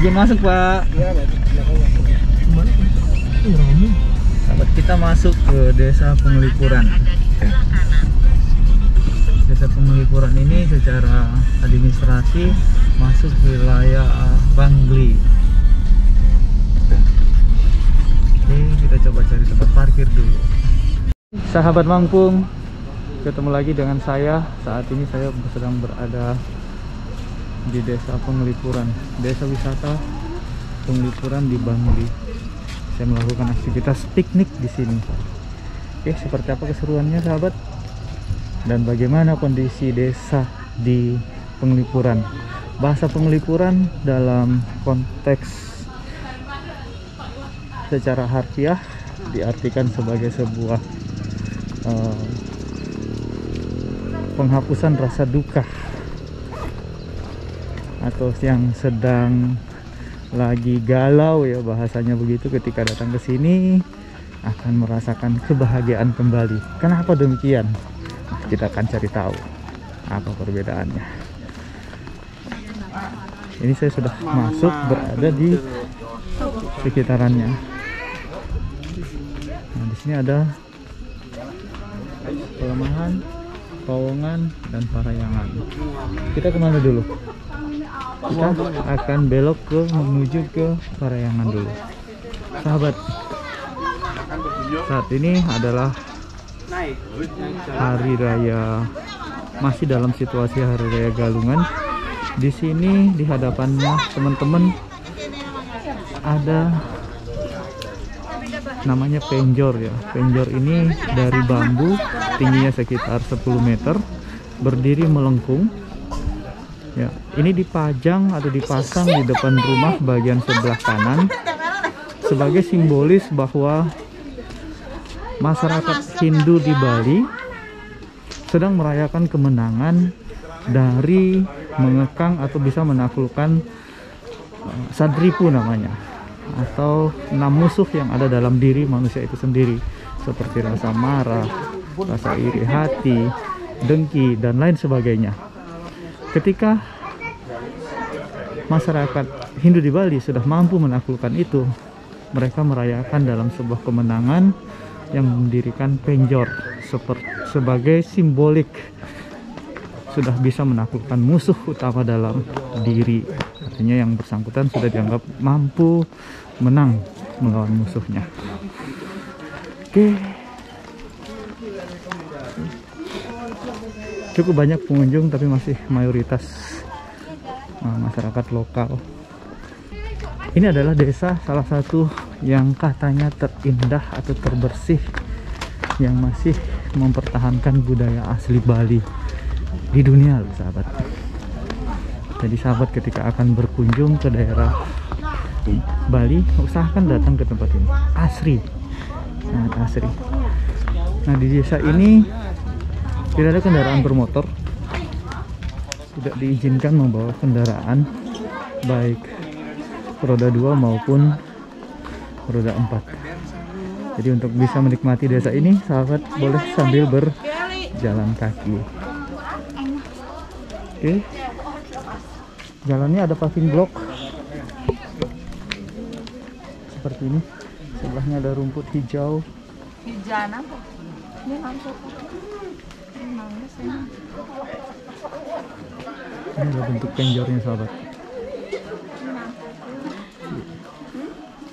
Izin masuk, Pak. Iya, Sahabat, kita masuk ke Desa Penglipuran. Desa Penglipuran ini secara administrasi masuk wilayah Bangli. Oke, kita coba cari tempat parkir dulu. Sahabat Mangpung, ketemu lagi dengan saya. Saat ini saya sedang berada di Desa Penglipuran, desa wisata Penglipuran di Bangli. Saya melakukan aktivitas piknik di sini. Oke, seperti apa keseruannya, sahabat? Dan bagaimana kondisi desa di Penglipuran? Bahasa Penglipuran dalam konteks secara harfiah diartikan sebagai sebuah penghapusan rasa duka, atau yang sedang lagi galau ya, bahasanya begitu. Ketika datang ke sini akan merasakan kebahagiaan kembali. Kenapa demikian? Nah, kita akan cari tahu apa perbedaannya. Ini saya sudah masuk, berada di sekitarannya. Nah, di sini ada Pelemahan, Pawongan, dan Parayangan. Kita kemana dulu? Kita akan belok menuju ke Parayangan dulu, sahabat. Saat ini adalah hari raya, masih dalam situasi hari raya Galungan. Di sini di hadapannya teman-teman ada namanya penjor ya. Penjor ini dari bambu, tingginya sekitar 10 meter, berdiri melengkung. Ya, ini dipajang atau dipasang di depan rumah bagian sebelah kanan sebagai simbolis bahwa masyarakat Hindu di Bali sedang merayakan kemenangan dari mengekang atau bisa menaklukkan Sadripu namanya, atau 6 musuh yang ada dalam diri manusia itu sendiri, seperti rasa marah, rasa iri hati, dengki, dan lain sebagainya. Ketika masyarakat Hindu di Bali sudah mampu menaklukkan itu, mereka merayakan dalam sebuah kemenangan yang mendirikan penjor sebagai simbolik sudah bisa menaklukkan musuh utama dalam diri. Artinya yang bersangkutan sudah dianggap mampu menang melawan musuhnya. Oke, cukup banyak pengunjung, tapi masih mayoritas masyarakat lokal. Ini adalah desa salah satu yang katanya terindah atau terbersih, yang masih mempertahankan budaya asli Bali di dunia loh, sahabat. Jadi sahabat, ketika akan berkunjung ke daerah Bali, usahakan datang ke tempat ini. Asri, sangat asri. Nah, di desa ini tidak ada kendaraan bermotor, tidak diizinkan membawa kendaraan baik roda 2 maupun roda 4. Jadi untuk bisa menikmati desa ini, sahabat boleh sambil berjalan kaki. Oke, jalannya ada paving block seperti ini. Sebelahnya ada rumput hijau. Ini adalah bentuk penjornya, sahabat.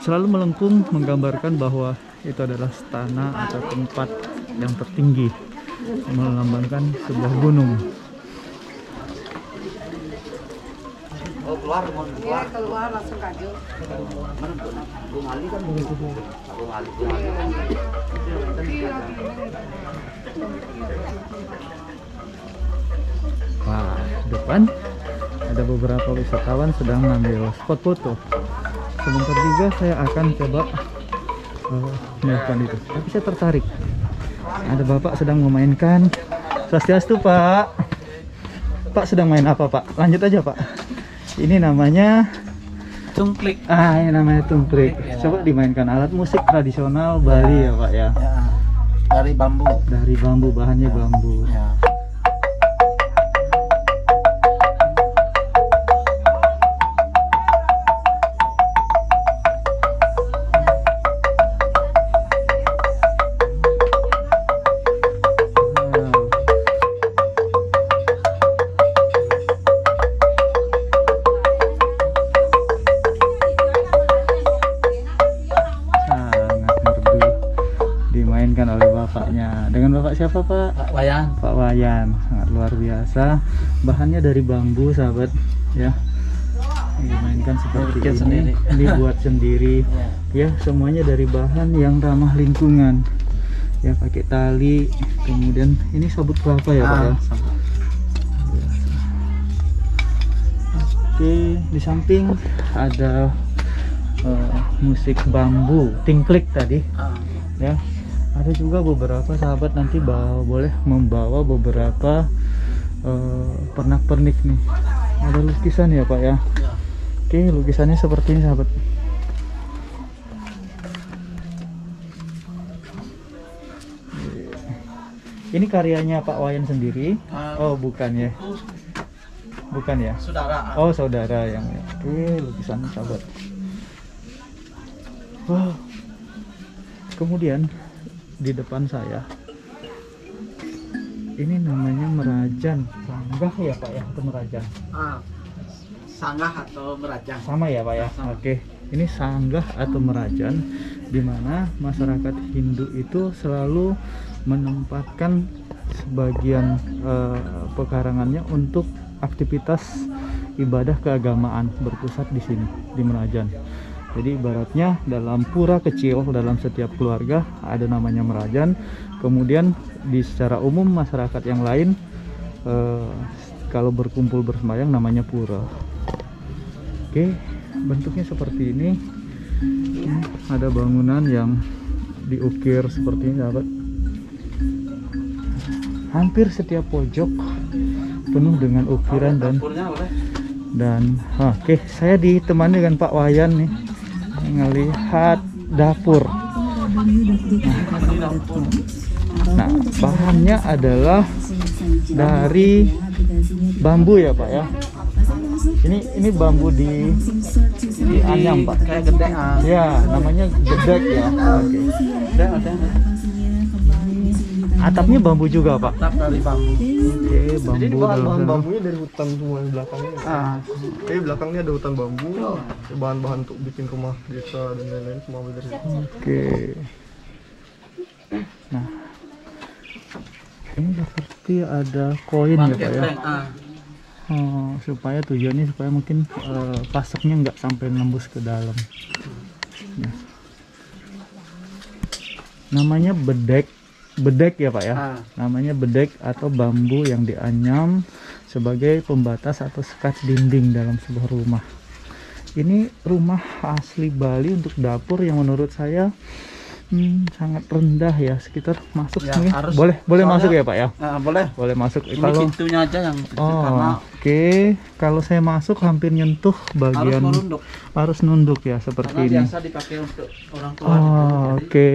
Selalu melengkung menggambarkan bahwa itu adalah stana atau tempat yang tertinggi, melambangkan sebuah gunung. keluar langsung kaju. Wah, depan ada beberapa wisatawan sedang mengambil spot foto. Sebentar juga saya akan coba melakukan itu. Tapi saya tertarik. Ada bapak sedang memainkan. Swastiastu, Pak. Pak sedang main apa, Pak? Lanjut aja, Pak. Ini namanya tungklik. ini namanya tungklik. Ya. Coba dimainkan, alat musik tradisional Bali ya, Pak ya. Ya, dari bambu. Dari bambu, bahannya Ya. bambu. Ya. dimainkan oleh bapaknya. Dengan bapak siapa Pak? Pak Wayan. Pak Wayan, sangat luar biasa. Bahannya dari bambu sahabat ya. Dimainkan seperti Bikin ini, sendiri. dibuat sendiri ya, semuanya dari bahan yang ramah lingkungan ya, pakai tali. Kemudian ini sabut kelapa ya Pak ya. Oke, di samping ada musik bambu, tingklik tadi ya. Ada juga beberapa sahabat nanti boleh membawa beberapa pernak-pernik nih. Ada lukisan ya Pak ya. Oke, lukisannya seperti ini sahabat. Ini karyanya Pak Wayan sendiri? Oh bukan ya? Bukan ya? Saudara. Oh saudara yang. Oke, lukisan sahabat. Wow. Kemudian di depan saya ini namanya merajan, sanggah ya Pak ya, atau merajan? Sanggah atau merajang. Sama ya Pak ya. Sama. Oke, ini sanggah atau merajan, di mana masyarakat Hindu itu selalu menempatkan sebagian pekarangannya untuk aktivitas ibadah keagamaan berpusat di sini, di Merajan. Jadi ibaratnya dalam pura kecil dalam setiap keluarga ada namanya Merajan. Kemudian di secara umum masyarakat yang lain kalau berkumpul bersembahyang namanya pura. Oke, bentuknya seperti ini. Ada bangunan yang diukir seperti ini sahabat. Hampir setiap pojok penuh dengan ukiran dan oke, saya ditemani dengan Pak Wayan nih ngelihat dapur. Nah, bahannya adalah dari bambu ya Pak ya. Ini bambu dianyam Pak. Kayak gede. Ya, namanya gedek ya. Oke. Ada. Atapnya bambu juga Pak. Atap dari bambu. Oke, bambu. Jadi dalam bahan-bahan sana. bambunya dari hutan semua yang belakangnya. Oke, belakangnya ada hutan bambu. Bahan-bahan untuk bikin rumah desa dan lain-lain semua dari situ. Oke. Nah, ini seperti ada koin ya Pak ya. Supaya tujuannya supaya mungkin pasaknya nggak sampai nembus ke dalam. Ya. Namanya bedek ya Pak ya. Namanya bedek atau bambu yang dianyam sebagai pembatas atau sekat dinding dalam sebuah rumah. Ini rumah asli Bali untuk dapur yang menurut saya sangat rendah ya, sekitar masuk Ya, sini. harus. Boleh Soalnya- masuk ya Pak ya. Boleh masuk. Ini Kalau pintunya aja yang kecil karena oke, kalau saya masuk hampir nyentuh harus bagian merunduk. harus nunduk ya seperti Karena ini. biasa dipakai untuk orang tua. Oh, Jadi oke.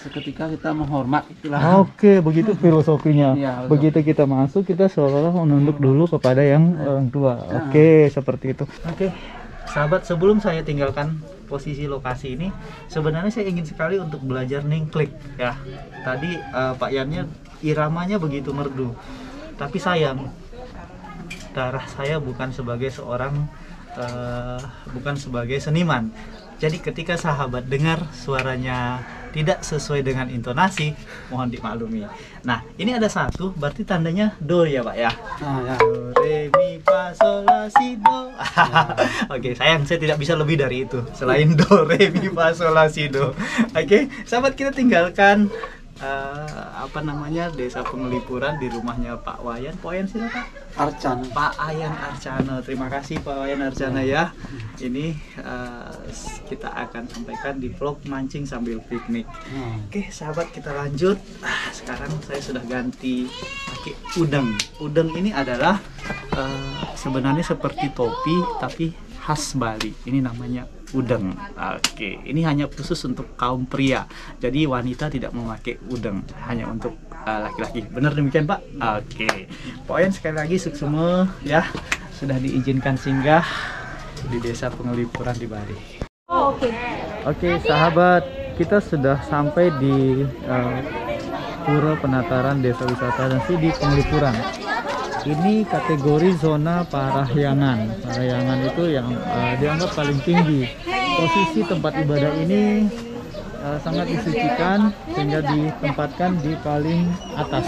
seketika kita menghormat itulah. Oke, begitu filosofinya. Iya, betul. Begitu kita masuk, kita seolah-olah menunduk dulu kepada yang orang tua. Oke, seperti itu. Oke, sahabat, sebelum saya tinggalkan posisi lokasi ini, sebenarnya saya ingin sekali untuk belajar ningklik ya. Tadi Pak Yannya iramanya begitu merdu, tapi sayang darah saya bukan sebagai seorang bukan sebagai seniman. Jadi ketika sahabat dengar suaranya tidak sesuai dengan intonasi, mohon dimaklumi. Nah, ini ada satu, berarti tandanya do ya Pak ya. Ya. Do, re, mi, fa, sol, la, si, do. Oke, sayang saya tidak bisa lebih dari itu selain do, re, mi, fa, sol, la, si, do. Oke, sahabat, kita tinggalkan Desa Pengelipuran di rumahnya Pak Wayan. Pak Wayan silakan. Arcana. Pak Ayan Arcana. Terima kasih Pak Wayan Arcana ya. Ini kita akan sampaikan di vlog mancing sambil piknik. Oke, sahabat, kita lanjut. Sekarang saya sudah ganti pakai udeng. Udeng ini adalah sebenarnya seperti topi tapi khas Bali. Ini namanya udeng. Oke, ini hanya khusus untuk kaum pria. Jadi wanita tidak memakai udeng, hanya untuk laki-laki. Benar demikian Pak? Oke. Poin sekali lagi suksema ya, sudah diizinkan singgah di Desa Pengelipuran di Bali. Oke, sahabat, kita sudah sampai di Pura Penataran Desa Wisata dan di Pengelipuran. Ini kategori zona Parahyangan. Parahyangan itu yang dianggap paling tinggi. Posisi tempat ibadah ini sangat disucikan sehingga ditempatkan di paling atas.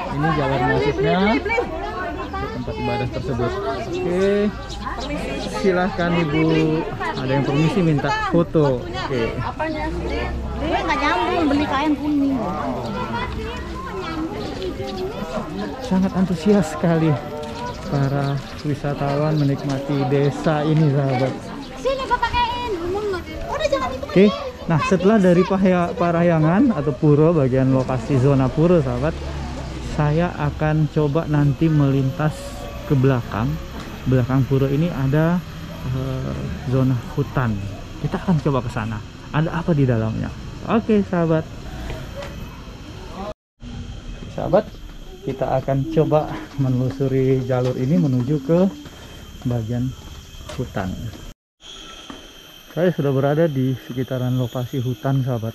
Ini jalan masuknya ke tempat ibadah tersebut. Oke, silahkan Ibu. Ada yang permisi minta foto. Oke. Dia nggak nyambung beli kain kuning. Sangat antusias sekali para wisatawan menikmati desa ini, sahabat. Sini gua pakein. Udah jangan itu. Oke, nah setelah dari Parahyangan atau Puro, bagian lokasi zona Puro, sahabat, saya akan coba nanti melintas ke belakang Puro ini ada zona hutan. Kita akan coba ke sana. Ada apa di dalamnya? Oke, sahabat. Sahabat, kita akan coba menelusuri jalur ini menuju ke bagian hutan. Saya sudah berada di sekitaran lokasi hutan, sahabat.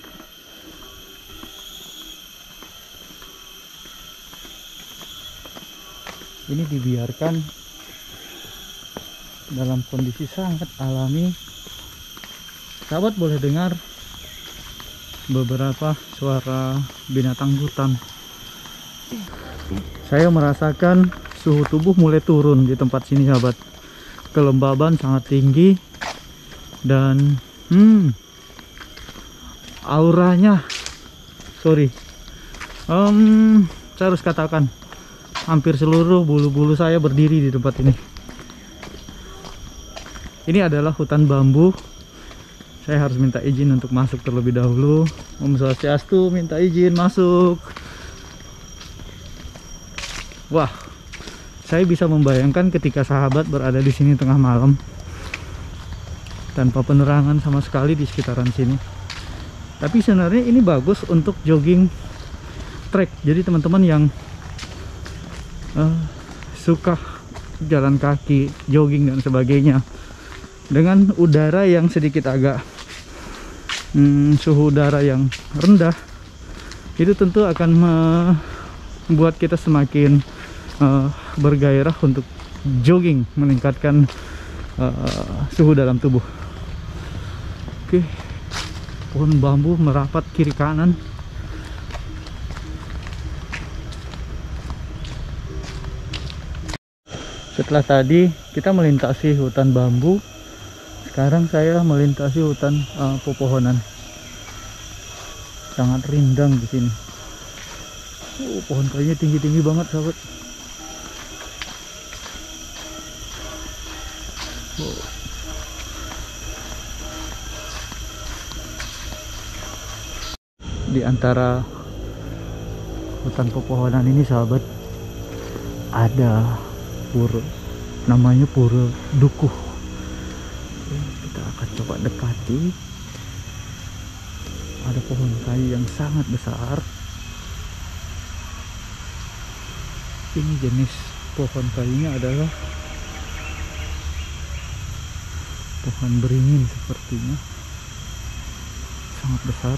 Ini dibiarkan dalam kondisi sangat alami. Sahabat boleh dengar beberapa suara binatang hutan. Saya merasakan suhu tubuh mulai turun di tempat sini, sahabat. Kelembaban sangat tinggi dan auranya, saya harus katakan hampir seluruh bulu-bulu saya berdiri di tempat ini. Ini adalah hutan bambu. Saya harus minta izin untuk masuk terlebih dahulu. Om Swastiastu, minta izin masuk. Wah, saya bisa membayangkan ketika sahabat berada di sini tengah malam tanpa penerangan sama sekali di sekitaran sini. Tapi sebenarnya ini bagus untuk jogging trek. Jadi teman-teman yang suka jalan kaki, jogging dan sebagainya, dengan udara yang sedikit agak suhu udara yang rendah, itu tentu akan membuat kita semakin bergairah untuk jogging, meningkatkan suhu dalam tubuh. Oke, pohon bambu merapat kiri kanan. Setelah tadi kita melintasi hutan bambu, sekarang saya melintasi hutan pepohonan. Sangat rindang di sini. Pohon kayunya tinggi-tinggi banget, sahabat. Di antara hutan pepohonan ini, sahabat, ada pura, namanya Pura Dukuh. Kita akan coba dekati. Ada pohon kayu yang sangat besar. Ini jenis pohon kayunya adalah pohon beringin sepertinya, sangat besar.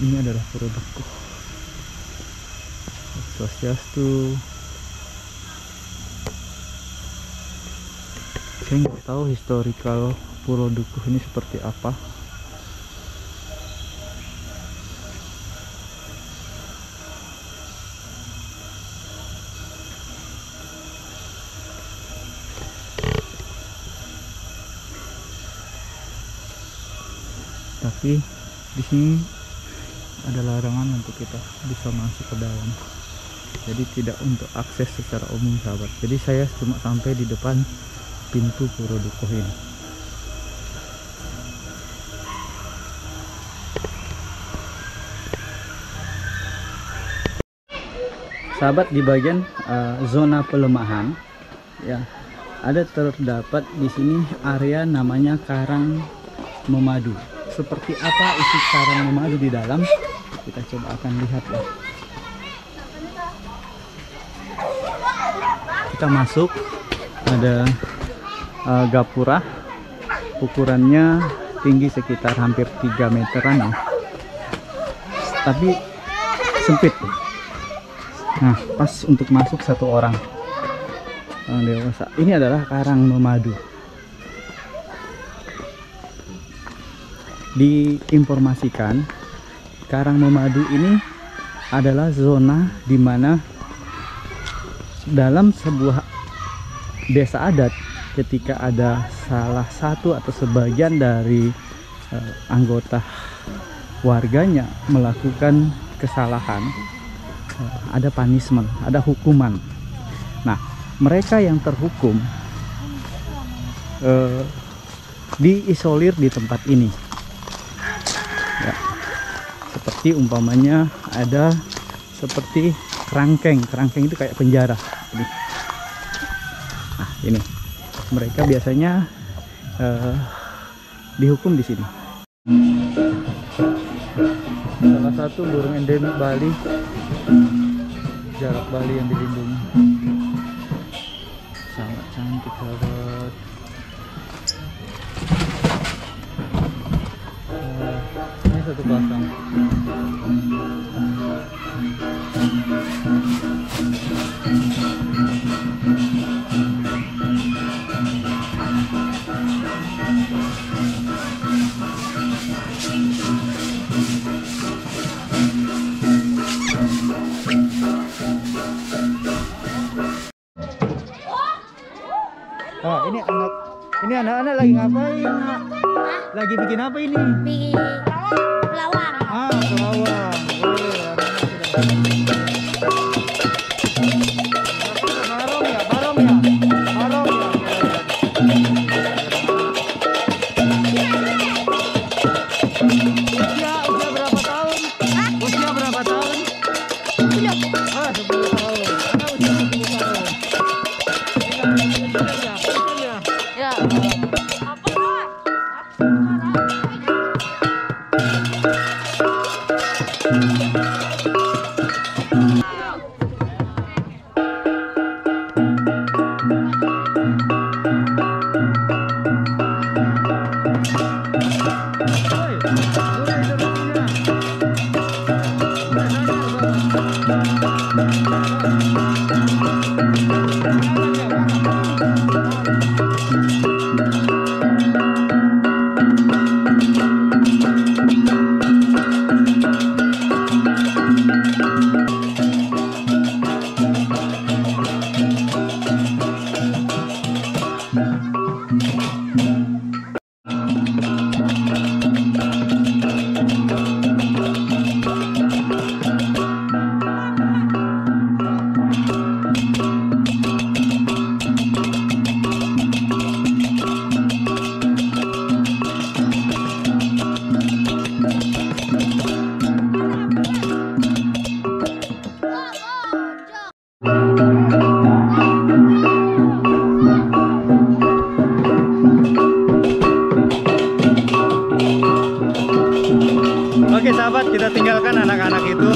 Ini adalah Pura Dukuh. Swastiastu. Saya nggak tahu historical Pura Dukuh ini seperti apa. Tapi di sini ada larangan untuk kita bisa masuk ke dalam. Jadi tidak untuk akses secara umum, sahabat. Jadi saya cuma sampai di depan pintu Pura Dukuh ini. Sahabat, di bagian zona pelemahan ya, ada terdapat di sini area namanya Karang Memadu. Seperti apa isi Karang Memadu di dalam, kita coba akan lihat ya. Kita masuk, ada gapura, ukurannya tinggi sekitar hampir 3 meteran ya, tapi sempit. Nah, pas untuk masuk satu orang dewasa. Ini adalah Karang Memadu. diinformasikan Karang Memadu ini adalah zona di mana dalam sebuah desa adat ketika ada salah satu atau sebagian dari anggota warganya melakukan kesalahan, ada punishment, ada hukuman. Nah, mereka yang terhukum diisolir di tempat ini ya. Seperti umpamanya ada seperti kerangkeng itu kayak penjara ini. Nah, ini mereka biasanya dihukum di sini. Salah satu burung endemik Bali, jarak Bali yang dilindungi. Sangat cantik sahabat. Ini satu pasang. Ini anak-anak lagi ngapain, Nak? Lagi bikin apa ini? Bikin pelawang. Pelawang. Barong ya. Usia berapa tahun? Usia berapa tahun? 10 tahun. Anak usia 10 tahun. Ya. Oke sahabat, kita tinggalkan anak-anak itu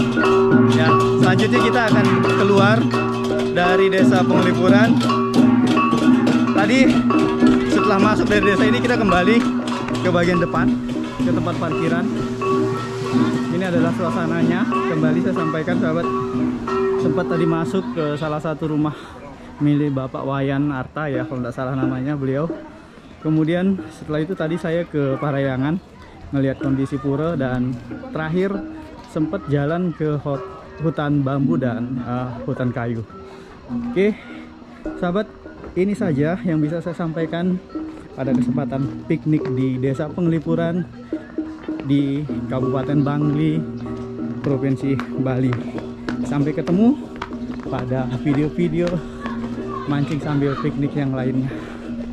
ya. Selanjutnya kita akan keluar dari desa Penglipuran. Tadi setelah masuk dari desa ini kita kembali ke bagian depan, ke tempat parkiran. Ini adalah suasananya. Kembali saya sampaikan sahabat, sempat tadi masuk ke salah satu rumah milik Bapak Wayan Arta ya, kalau tidak salah namanya beliau. Kemudian setelah itu tadi saya ke Parayangan melihat kondisi pura, dan terakhir sempat jalan ke hutan bambu dan hutan kayu. Oke sahabat, ini saja yang bisa saya sampaikan pada kesempatan piknik di Desa Penglipuran di Kabupaten Bangli, Provinsi Bali. Sampai ketemu pada video-video mancing sambil piknik yang lainnya.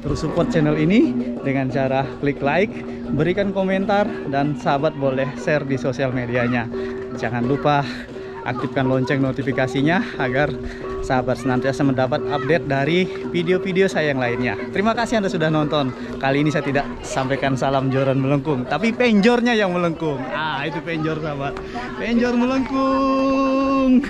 Terus support channel ini dengan cara klik like, berikan komentar, dan sahabat boleh share di sosial medianya. Jangan lupa aktifkan lonceng notifikasinya agar sahabat senantiasa mendapat update dari video-video saya yang lainnya. Terima kasih Anda sudah nonton. Kali ini saya tidak sampaikan salam joran melengkung, tapi penjornya yang melengkung. Itu penjor sahabat, penjor melengkung.